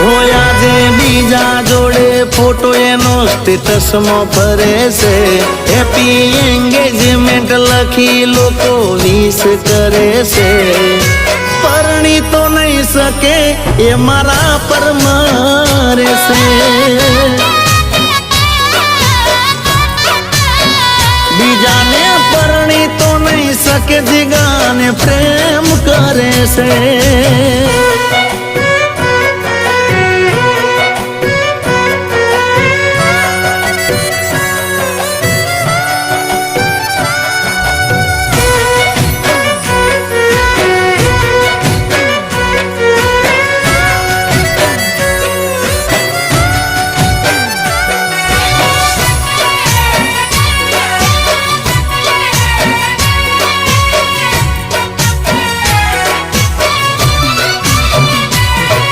હોય આજે બીજા જોડે ફોટો એનો સ્ટેટસમાં ફરે છે હેપી એન્ગેજમેન્ટ લખી લોકો વિશ કરે છે પરણી તો નહીં શકે એ મારા પર મરે છે બીજાને પરણી તો નહીં શકે જીગાને પ્રેમ કરે છે